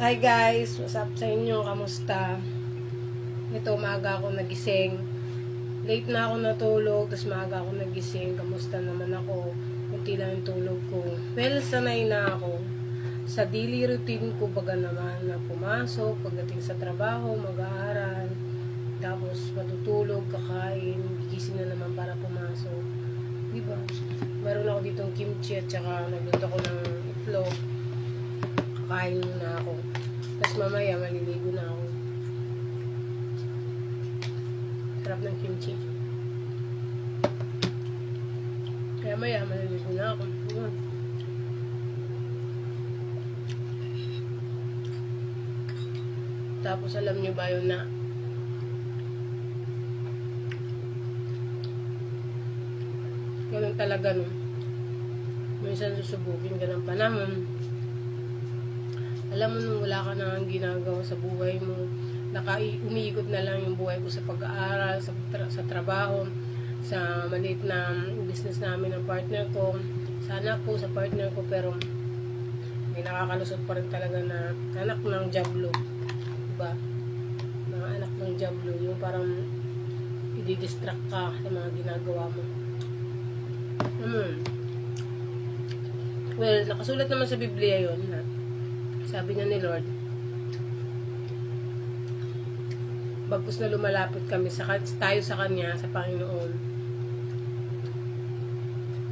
Hi guys, what's up sa inyo? Kamusta? Ito, maaga ako nagising. Late na ako natulog, tapos maaga ako nagising. Kamusta naman ako? Kunti lang yung tulog ko. Well, sanay na ako. Sa daily routine ko baga naman na pumasok, pagdating sa trabaho, mag-aaral, tapos matutulog, kakain, gising na naman para pumasok. Diba? Meron ako ditong kimchi at saka nagluto ko ng itlog. Kakain muna ako. Tapos mamaya, maliligo na ako. Sarap ng kimchi. Kaya maya, maliligo na ako. Yun. Tapos alam nyo ba yun na ganun talaga no. Minsan susubukin ka ng panahon. Alam mo nung wala ka nang ginagawa sa buhay mo, umiikot na lang yung buhay ko sa pag-aaral, sa trabaho, sa maliit na business namin ng partner ko, sa anak ko, sa partner ko, pero may nakakalusot pa rin talaga na anak ng jablo. Diba? Mga anak ng jablo, yung parang i-distract ka sa mga ginagawa mo. Well, nakasulat naman sa Biblia yun, ha? Sabi niya ni Lord, bagkus na lumalapit kami tayo sa Kanya, sa Panginoon,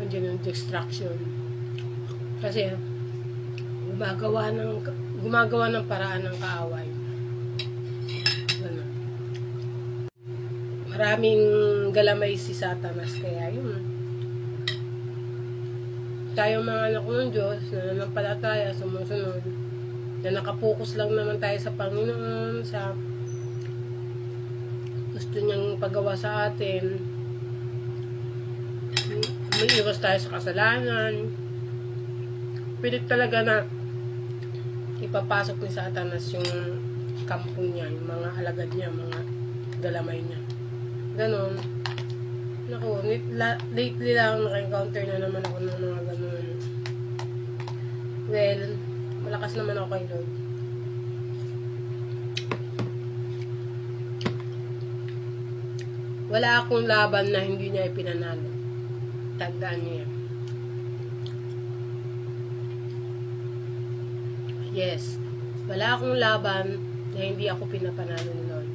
nandiyan yung distraction. Kasi, gumagawa ng paraan ng kaaway. Ano? Maraming galamay si Satanas, kaya yun. Tayong mga anak ng Diyos, na nanampalataya, sumusunod, na nakapokus lang naman tayo sa Panginoon, sa gusto niyang pagawa sa atin, umiiwas tayo sa kasalanan, pilit talaga na ipapasok ni Satanas yung kampo niya, yung mga alagad niya, mga galamay niya. Ganon. Naku, lately lang naka-encounter na naman ako ng mga ganon. Well, malakas naman ako kay Lord. Wala akong laban na hindi niya ipinanalo. Tandaan niyo yan. Yes. Wala akong laban na hindi ako pinapanalo ni Lord.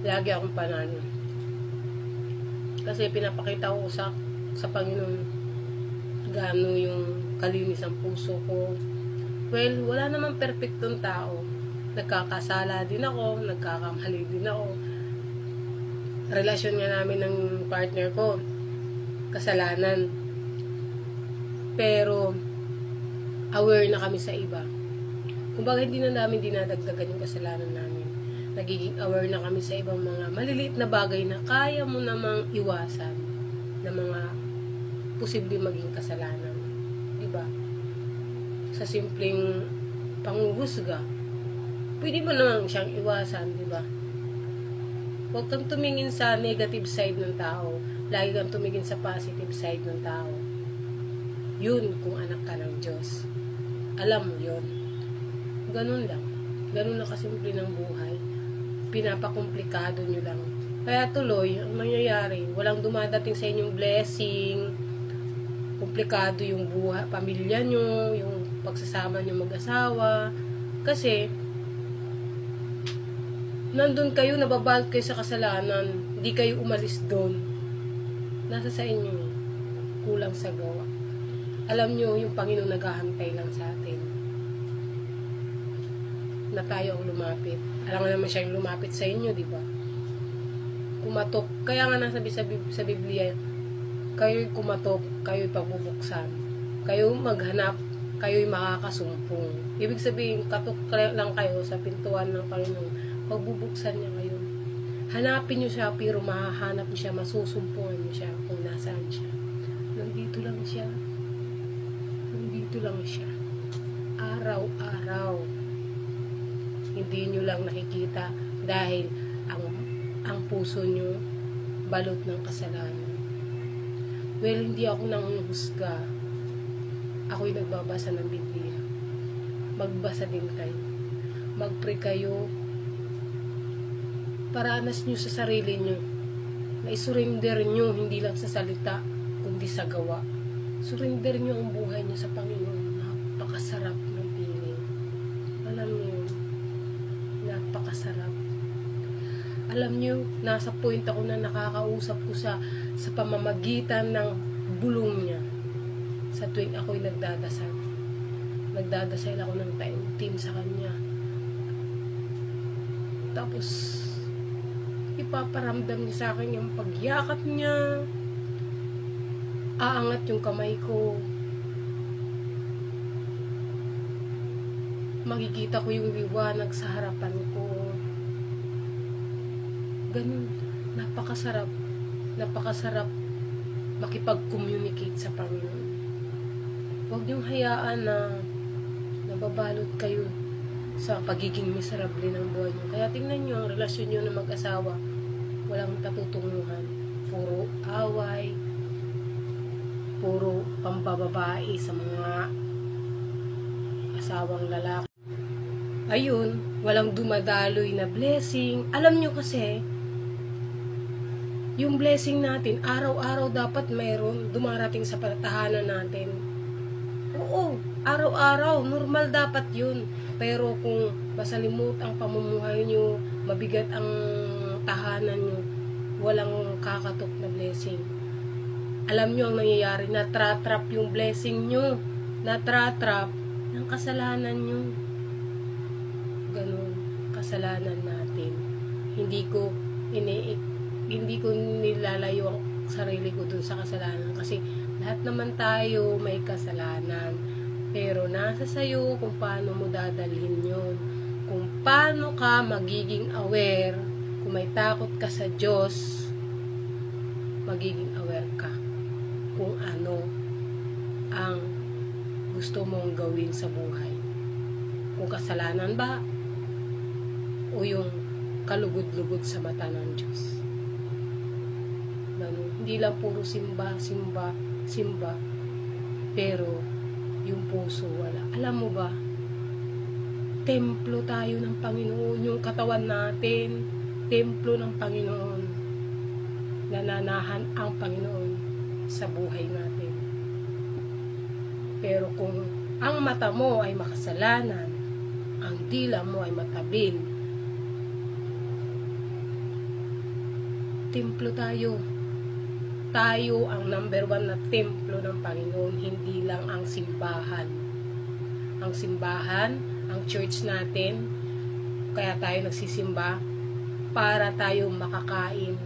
Lagi akong panalo. Kasi pinapakita ko sa Panginoon gaano yung kalinis ang puso ko. Well, wala namang perfectong tao. Nagkakasala din ako, nagkakamali din ako. Relasyon nga namin ng partner ko, kasalanan. Pero, aware na kami sa iba. Kumbaga, hindi na namin dinadagdagan yung kasalanan namin. Nagiging aware na kami sa ibang mga maliliit na bagay na kaya mo namang iwasan na mga posible maging kasalanan. Diba? Sa simpleng panghuhusga, pwede mo naman siyang iwasan, diba? Huwag kang tumingin sa negative side ng tao. Lagi kang tumingin sa positive side ng tao. Yun kung anak ka ng Diyos. Alam mo yun. Ganun lang. Ganun lang kasimple ng buhay. Pinapakomplikado nyo lang. Kaya tuloy, ang mangyayari, walang dumadating sa inyong blessing, komplikado yung buhay, pamilya nyo, yung pagsasama nyo mag-asawa, kasi, nandun kayo, nababalot kayo sa kasalanan, hindi kayo umalis doon, nasa sa inyo, kulang sa gawa. Alam nyo, yung Panginoon naghahantay lang sa atin, na tayo ang lumapit. Alam nga naman siya yung lumapit sa inyo, di ba? Kumatok. Kaya nga nasabi sa Biblia, kayo'y kumatok, kayo'y pagbubuksan. Kayo maghanap, kayo'y makakasumpong. Ibig sabihin, katok lang kayo sa pintuan ng Panginoon. Pagbubuksan niya kayo. Hanapin niyo siya, pero mahahanap niyo siya, masusumpungan niyo siya kung nasaan siya. Nandito lang siya. Nandito lang siya. Araw-araw. Hindi nyo lang nakikita dahil ang puso nyo balot ng kasalanan. Well, hindi ako nanghusga. Ako'y nagbabasa ng Biblia. magbasa din kayo. Mag-pray kayo. Paranas nyo sa sarili nyo. Na isurrender nyo, hindi lang sa salita, kundi sa gawa. Surrender nyo ang buhay nyo sa Panginoon. Napakasarap ng feeling. Alam nyo yun. Napakasarap. Alam nyo, nasa point ako na nakakausap ko sa pamamagitan ng bulong niya. Sa tuwing ako'y nagdadasal. Nagdadasal ako ng team sa kanya. Tapos, ipaparamdam niya sa akin yung pagyakap niya. Aangat yung kamay ko. Makikita ko yung liwanag sa harapan ko. Ganun. Napakasarap. Napakasarap makipag-communicate sa Panginoon. Huwag niyong hayaan na nababalot kayo sa pagiging miserable ng buhay niyo. Kaya tingnan niyo ang relasyon niyo ng mag-asawa. Walang patutunguhan. Puro away. Puro pambababae sa mga asawang lalaki. Ayun, walang dumadaloy na blessing. Alam niyo kasi, yung blessing natin, araw-araw dapat mayroon dumarating sa tahanan natin. Oo, araw-araw, normal dapat yun. Pero kung masalimut ang pamumuhay nyo, mabigat ang tahanan nyo, walang kakatok na blessing. Alam nyo ang nangyayari, natratrap yung blessing nyo, natratrap ng kasalanan nyo. Ganun, kasalanan natin. Hindi ko nilalayo ang sarili ko dun sa kasalanan kasi lahat naman tayo may kasalanan, pero nasa sayo kung paano mo dadalhin yun, kung paano ka magiging aware. Kung may takot ka sa Diyos, magiging aware ka kung ano ang gusto mong gawin sa buhay, kung kasalanan ba o yung kalugod-lugod sa mata ng Diyos. Hindi lang puro simba, pero yung puso wala. Alam mo ba, templo tayo ng Panginoon, yung katawan natin, templo ng Panginoon. Nananahan ang Panginoon sa buhay natin. Pero kung ang mata mo ay makasalanan, ang dila mo ay matabil, templo tayo. Tayo ang number 1 na templo ng Panginoon, hindi lang ang simbahan. Ang simbahan, ang church natin, kaya tayo nagsisimba, para tayo makakain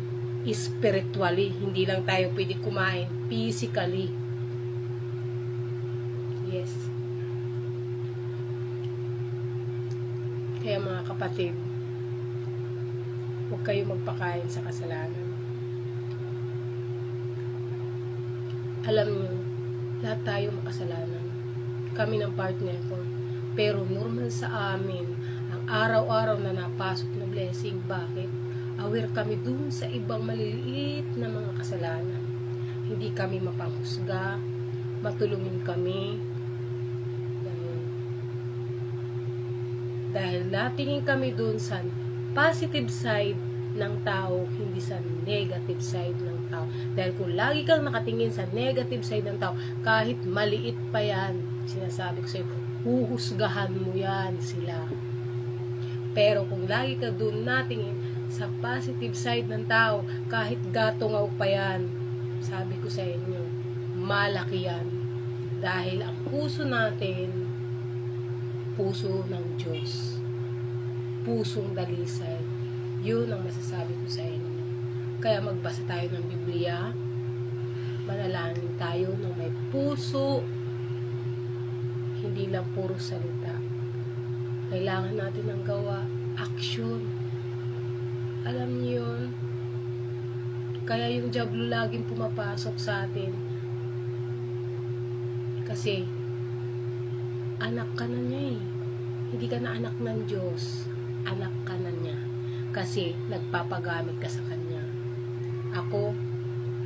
spiritually, hindi lang tayo pwede kumain physically. Yes. Kaya mga kapatid, huwag kayo magpakain sa kasalanan. Alam niyo, lahat tayo makasalanan. Kami ng partner ko. Pero normal sa amin ang araw-araw na napasok na blessing. Bakit? Aware kami dun sa ibang maliliit na mga kasalanan. Hindi kami mapanghusga, matulungin kami. Ganun. Dahil natingin kami dun sa positive side ng tao, hindi sa negative side ng tao. Dahil kung lagi kang nakatingin sa negative side ng tao, kahit maliit pa yan, sinasabi ko sa'yo, huhusgahan mo yan sila. Pero kung lagi ka doon natingin sa positive side ng tao, kahit gatungaw pa yan, sabi ko sa inyo, malaki yan. Dahil ang puso natin, puso ng Diyos. Pusong dalisay. Yun ang masasabi ko sa inyo. Kaya magbasa tayo ng Biblia, manalangin tayo ng may puso, hindi lang puro salita. Kailangan natin ng gawa, action. Alam niyo yun? Kaya yung diablo laging pumapasok sa atin. Kasi, anak ka na niya eh. Hindi ka na anak ng Diyos. Anak ka na niya. Kasi nagpapagamit ka sa kanya. Ako,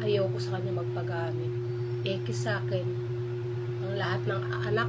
ayaw ko sa kanya magpagamit. Sa akin, ang lahat ng anak